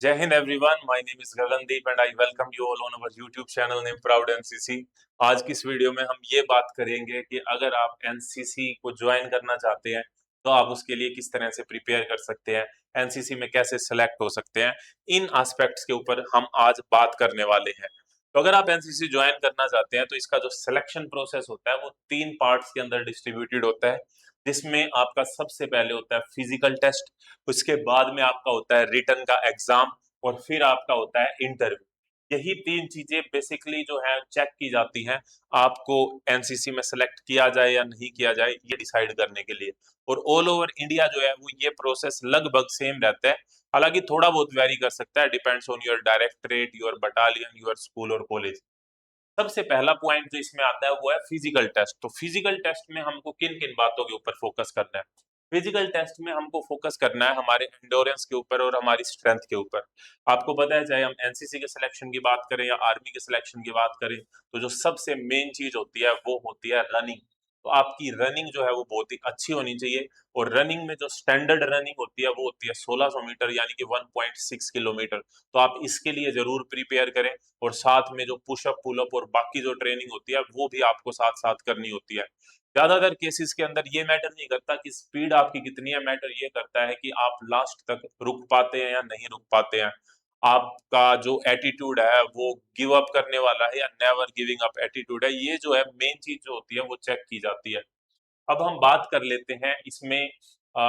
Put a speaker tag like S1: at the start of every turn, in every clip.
S1: Jai Hind everyone, my name is Gagandeep and I welcome you all on our YouTube channel named Proud NCC। आज की इस video में हम ये बात करेंगे कि अगर आप एनसीसी को ज्वाइन करना चाहते हैं तो आप उसके लिए किस तरह से प्रिपेयर कर सकते हैं, एनसीसी में कैसे सेलेक्ट हो सकते हैं, इन एस्पेक्ट्स के ऊपर हम आज बात करने वाले हैं। तो अगर आप एनसीसी ज्वाइन करना चाहते हैं तो इसका जो सिलेक्शन प्रोसेस होता है वो 3 पार्ट्स के अंदर डिस्ट्रीब्यूटेड होता है, जिसमें आपका सबसे पहले होता है फिजिकल टेस्ट, उसके बाद में आपका होता है रिटन का एग्जाम और फिर आपका होता है इंटरव्यू। यही 3 चीजें बेसिकली जो है चेक की जाती हैं आपको एनसीसी में सेलेक्ट किया जाए या नहीं किया जाए ये डिसाइड करने के लिए। और ऑल ओवर इंडिया जो है वो ये प्रोसेस लगभग सेम रहता है, हालांकि थोड़ा बहुत वेरी कर सकता है, depends on your directorate, your battalion, your school और कॉलेज। सबसे पहला पॉइंट जो इसमें आता है वो है फिजिकल टेस्ट। तो फिजिकल टेस्ट में हमको किन किन बातों के ऊपर फोकस करना है? फिजिकल टेस्ट में हमको फोकस करना है हमारे एंडोरेंस के ऊपर और हमारी स्ट्रेंथ के ऊपर। आपको पता है, चाहे हम एनसीसी के सिलेक्शन की बात करें या आर्मी के सिलेक्शन की बात करें, तो जो सबसे मेन चीज होती है वो होती है रनिंग। तो आपकी रनिंग जो है वो बहुत ही अच्छी होनी चाहिए। और रनिंग में जो स्टैंडर्ड रनिंग होती है वो होती है 1600 मीटर यानी कि 1.6 किलोमीटर। तो आप इसके लिए जरूर प्रिपेयर करें। और साथ में जो पुशअप, पुलअप और बाकी जो ट्रेनिंग होती है वो भी आपको साथ साथ करनी होती है। ज्यादातर केसेस के अंदर ये मैटर नहीं करता कि स्पीड आपकी कितनी है, मैटर ये करता है कि आप लास्ट तक रुक पाते हैं या नहीं रुक पाते हैं। आपका जो एटीट्यूड है वो गिव अप करने वाला है या नेवर गिविंग अप एटीट्यूड है, ये जो है मेन चीज जो होती है वो चेक की जाती है। अब हम बात कर लेते हैं इसमें। अ,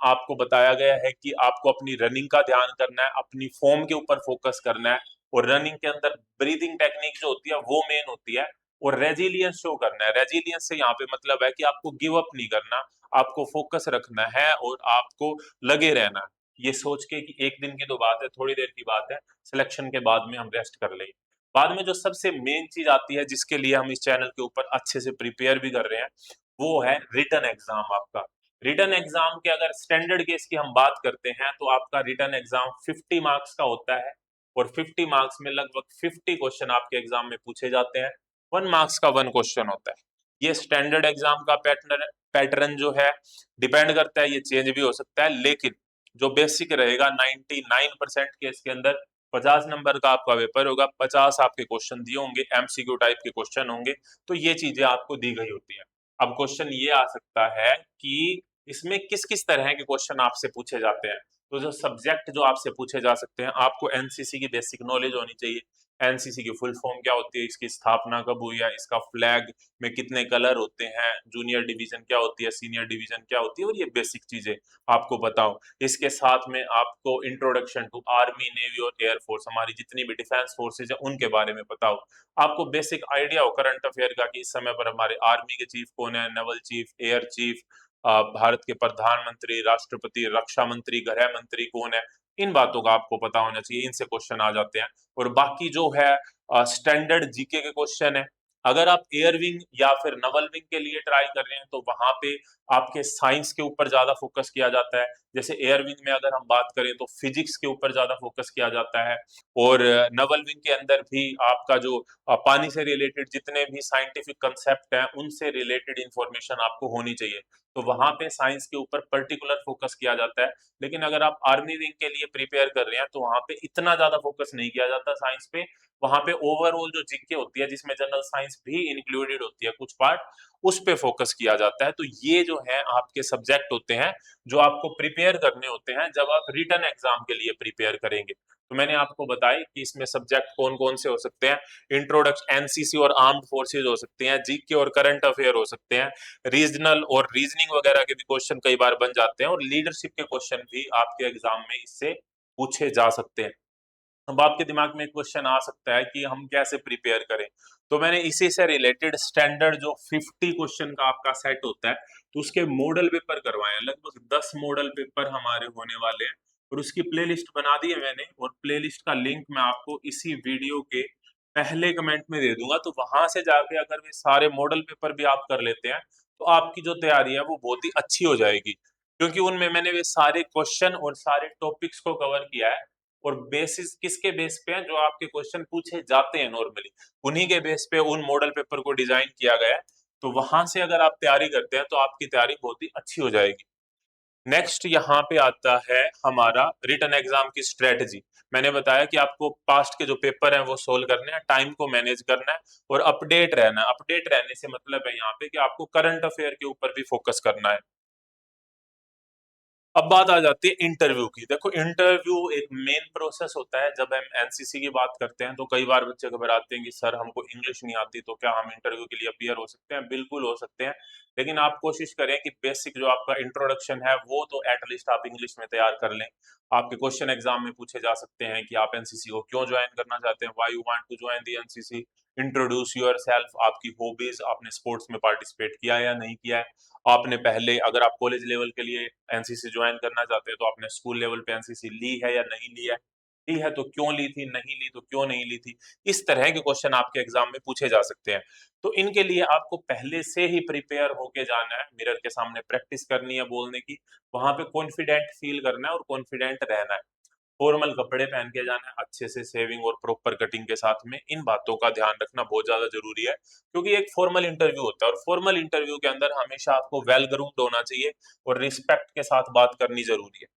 S1: आपको बताया गया है कि आपको अपनी रनिंग का ध्यान करना है, अपनी फॉर्म के ऊपर फोकस करना है। और रनिंग के अंदर ब्रीदिंग टेक्निक जो होती है वो मेन होती है। और रेजिलियंस शो करना है। रेजिलियंस से यहाँ पे मतलब है कि आपको गिव अप नहीं करना, आपको फोकस रखना है और आपको लगे रहना है, ये सोच के कि एक दिन की तो बात है, थोड़ी देर की बात है, सिलेक्शन के बाद में हम रेस्ट कर लेंगे। बाद में जो सबसे मेन चीज आती है जिसके लिए हम इस चैनल के ऊपर अच्छे से प्रिपेयर भी कर रहे हैं, वो है रिटन एग्जाम आपका। रिटन एग्जाम के अगर स्टैंडर्ड केस की हम बात करते हैं तो आपका रिटन एग्जाम 50 मार्क्स का होता है। और 50 मार्क्स में लगभग 50 क्वेश्चन आपके एग्जाम में पूछे जाते हैं। 1 मार्क्स का 1 क्वेश्चन होता है। ये स्टैंडर्ड एग्जाम का पैटर्न जो है डिपेंड करता है, ये चेंज भी हो सकता है, लेकिन जो बेसिक रहेगा 99% केस के अंदर 50 नंबर का आपका पेपर होगा, 50 आपके क्वेश्चन दिए होंगे, एमसीक्यू टाइप के क्वेश्चन होंगे। तो ये चीजें आपको दी गई होती है। अब क्वेश्चन ये आ सकता है कि इसमें किस किस तरह के क्वेश्चन आपसे पूछे जाते हैं। तो जो सब्जेक्ट जो आपसे पूछे जा सकते हैं, आपको एनसीसी की बेसिक नॉलेज होनी चाहिए। एनसीसी की फुल फॉर्म क्या होती है, इसकी स्थापना कब हुई है, इसका फ्लैग में कितने कलर होते हैं, जूनियर डिवीजन क्या होती है, सीनियर डिवीजन क्या होती है, और ये बेसिक चीजें आपको बताओ। इसके साथ में आपको इंट्रोडक्शन टू आर्मी, नेवी और एयरफोर्स, हमारी जितनी भी डिफेंस फोर्सेज है उनके बारे में बताओ। आपको बेसिक आइडिया हो करंट अफेयर का कि इस समय पर हमारे आर्मी के चीफ कौन है, naval chief, air chief, Bharat के प्रधानमंत्री, राष्ट्रपति, रक्षा मंत्री, गृह मंत्री कौन है, इन बातों का आपको पता होना चाहिए। इनसे क्वेश्चन आ जाते हैं। और बाकी जो है स्टैंडर्ड जीके के क्वेश्चन है। अगर आप एयर विंग या फिर नवल विंग के लिए ट्राई कर रहे हैं तो वहां पे आपके साइंस के ऊपर ज्यादा फोकस किया जाता है। जैसे एयर विंग में अगर हम बात करें तो फिजिक्स के ऊपर ज्यादा फोकस किया जाता है। और नवल विंग के अंदर भी आपका जो पानी से रिलेटेड जितने भी साइंटिफिक कंसेप्ट हैं उनसे रिलेटेड इंफॉर्मेशन आपको होनी चाहिए। तो वहां पे साइंस के ऊपर पर्टिकुलर फोकस किया जाता है। लेकिन अगर आप आर्मी विंग के लिए प्रिपेयर कर रहे हैं तो वहां पे इतना ज्यादा फोकस नहीं किया जाता साइंस पे। वहां पे ओवरऑल जो जीके होती है जिसमें जनरल साइंस भी इंक्लूडेड होती है कुछ पार्ट, उस पे फोकस किया जाता है। तो ये जो है आपके सब्जेक्ट होते हैं जो आपको प्रिपेयर करने होते हैं जब आप रिटन एग्जाम के लिए प्रिपेयर करेंगे। तो मैंने आपको बताया कि इसमें सब्जेक्ट कौन कौन से हो सकते हैं। इंट्रोडक्शन, एनसीसी और आर्म्ड फोर्सेज हो सकते हैं, जीके और करंट अफेयर हो सकते हैं, रीजनल और रीजनिंग वगैरह के भी क्वेश्चन कई बार बन जाते हैं, और लीडरशिप के क्वेश्चन भी आपके एग्जाम में इससे पूछे जा सकते हैं। अब आपके दिमाग में एक क्वेश्चन आ सकता है कि हम कैसे प्रिपेयर करें। तो मैंने इसी से रिलेटेड स्टैंडर्ड जो 50 क्वेश्चन का आपका सेट होता है तो उसके मॉडल पेपर करवाए हैं। लगभग 10 मॉडल पेपर हमारे होने वाले हैं और उसकी प्लेलिस्ट बना दी है मैंने, और प्लेलिस्ट का लिंक मैं आपको इसी वीडियो के पहले कमेंट में दे दूंगा। तो वहां से जाके अगर वे सारे मॉडल पेपर भी आप कर लेते हैं तो आपकी जो तैयारी है वो बहुत ही अच्छी हो जाएगी, क्योंकि उनमें मैंने वे सारे क्वेश्चन और सारे टॉपिक्स को कवर किया है। और बेसिस किसके बेस पे है, जो आपके क्वेश्चन पूछे जाते हैं नॉर्मली, उन्हीं के बेस पे उन मॉडल पेपर को डिजाइन किया गया है। तो वहां से अगर आप तैयारी करते हैं तो आपकी तैयारी बहुत ही अच्छी हो जाएगी। नेक्स्ट यहाँ पे आता है हमारा रिटन एग्जाम की स्ट्रेटजी। मैंने बताया कि आपको पास्ट के जो पेपर हैं वो सोल्व करने हैं, टाइम को मैनेज करना है और अपडेट रहना है। अपडेट रहने से मतलब है यहाँ पे कि आपको करंट अफेयर के ऊपर भी फोकस करना है। अब बात आ जाती है इंटरव्यू की। देखो, इंटरव्यू एक मेन प्रोसेस होता है। जब हम एनसीसी की बात करते हैं तो कई बार बच्चे घबराते हैं कि सर हमको इंग्लिश नहीं आती, तो क्या हम इंटरव्यू के लिए अपीयर हो सकते हैं? बिल्कुल हो सकते हैं, लेकिन आप कोशिश करें कि बेसिक जो आपका इंट्रोडक्शन है वो तो एटलीस्ट आप इंग्लिश में तैयार कर लें। आपके क्वेश्चन एग्जाम में पूछे जा सकते हैं कि आप एनसीसी को क्यों ज्वाइन करना चाहते हैं, why you want to join the NCC, introduce yourself, आपकी हॉबीज, आपने स्पोर्ट्स में पार्टिसिपेट किया या नहीं किया है, आपने पहले, अगर आप कॉलेज लेवल के लिए एनसीसी ज्वाइन करना चाहते हैं तो आपने स्कूल लेवल पे एनसीसी ली है या नहीं ली है तो क्यों ली थी, नहीं ली तो क्यों नहीं ली थी। इस तरह के क्वेश्चन आपके एग्जाम में पूछे जा सकते हैं। तो इनके लिए आपको पहले से ही प्रिपेयर होके जाना है, मिरर के सामने प्रैक्टिस करनी है बोलने की, वहां पे कॉन्फिडेंट फील करना है और कॉन्फिडेंट रहना है। फॉर्मल कपड़े पहन के जाना है, अच्छे से सेविंग और प्रॉपर कटिंग के साथ में। इन बातों का ध्यान रखना बहुत ज्यादा जरूरी है, क्योंकि एक फॉर्मल इंटरव्यू होता है और फॉर्मल इंटरव्यू के अंदर हमेशा आपको वेल ग्रूम्ड होना चाहिए और रिस्पेक्ट के साथ बात करनी जरूरी है।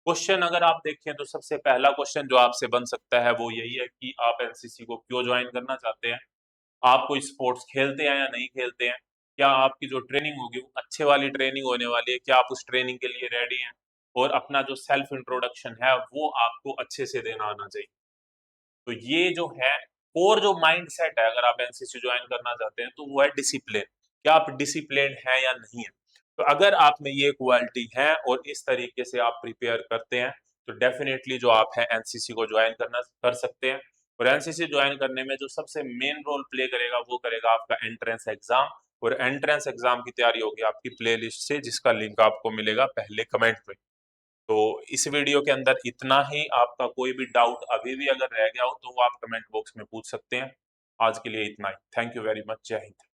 S1: क्वेश्चन अगर आप देखें तो सबसे पहला क्वेश्चन जो आपसे बन सकता है वो यही है कि आप एनसीसी को क्यों ज्वाइन करना चाहते हैं, आप कोई स्पोर्ट्स खेलते हैं या नहीं खेलते हैं, क्या आपकी जो ट्रेनिंग होगी वो अच्छे वाली ट्रेनिंग होने वाली है, क्या आप उस ट्रेनिंग के लिए रेडी हैं, और अपना जो सेल्फ इंट्रोडक्शन है वो आपको अच्छे से देना आना चाहिए। तो ये जो है, और जो माइंड सेट है अगर आप एनसीसी ज्वाइन करना चाहते हैं तो वो है डिसिप्लिन। क्या आप डिसिप्लिन है या नहीं है? तो अगर आप में ये क्वालिटी है और इस तरीके से आप प्रिपेयर करते हैं तो डेफिनेटली जो आप है एनसीसी को ज्वाइन करना कर सकते हैं। और एनसीसी ज्वाइन करने में जो सबसे मेन रोल प्ले करेगा वो करेगा आपका एंट्रेंस एग्जाम। और एंट्रेंस एग्जाम की तैयारी होगी आपकी प्लेलिस्ट से, जिसका लिंक आपको मिलेगा पहले कमेंट में। तो इस वीडियो के अंदर इतना ही। आपका कोई भी डाउट अभी भी अगर रह गया हो तो वो आप कमेंट बॉक्स में पूछ सकते हैं। आज के लिए इतना ही। Thank you very much. जय हिंद।